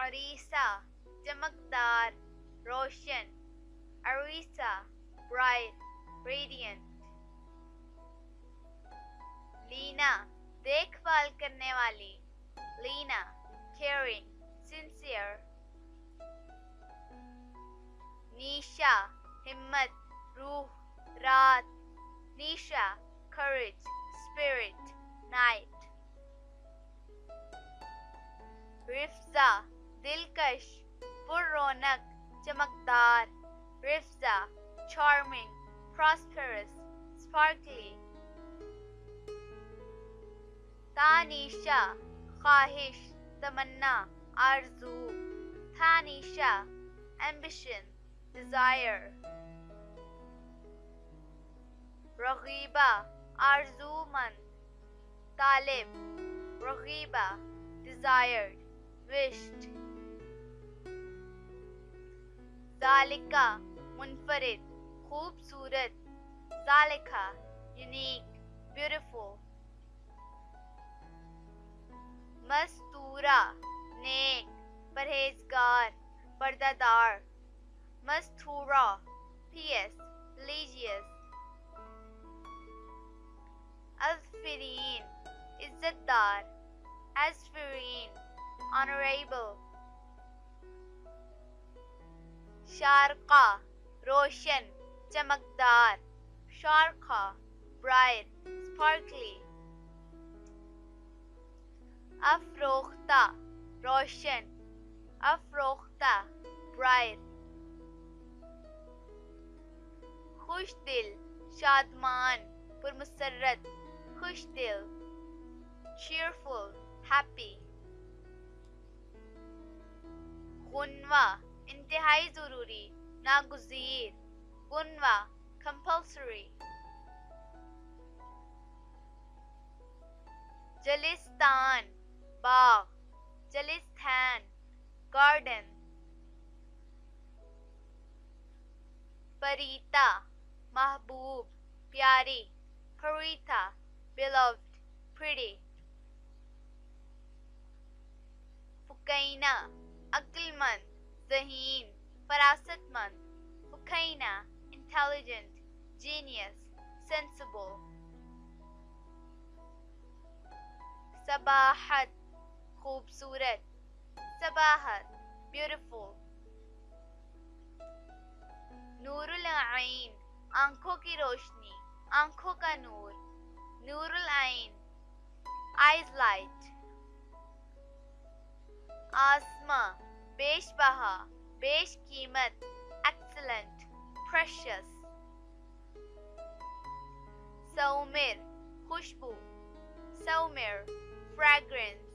अरीसा चमकदार रोशन, अरीसा bright radiant, Leena देखभाल करने वाली, लीना caring sincere, नीशा हिम्मत रूह रात, नीशा courage spirit night, रिफ्जा दिलकश पुररौनक चमकदार, रिफ्जा charming prosperous sparkly, तानीशा ख्वाहिश तमन्ना आरज़ू, थानीशा ambition desire, रगीबा आरज़ूमंद तालिब, रगीबा desired wished, ज़ालिका मुनफरिद खूबसूरत, ज़ालिका unique beautiful, मस्तूरा नेक परहेजगार पर्दादार, मस्तूरा pious religious, अज़फरीन इज्जतदार, अज़फरीन honorable, शारका रोशन चमकदार, शारका bright sparkly, अफरोख्ता रोशन, अफरोख्ता bright, खुश दिल शादमान पुरमसरत, खुश दिल cheerful happy, गुनवा इंतहाई जरूरी नागुज़ीर, गुनवा compulsory, जलिस्तान बाग, जलिस्थान garden, परीता महबूब प्यारी, परीता beloved pretty, फुकैना अक्लमंद ज़हीन फरासतमंद, फुकैना intelligent genius sensible, Sabahat खूबसूरत, सबाहत beautiful, नूरुल आइन आंखों की रोशनी, आंखों का नूर, नूरुल आइन eyes light, आसमा बेशबहा बेश कीमत excellent precious, सौमिर खुशबू, सौमिर fragrance,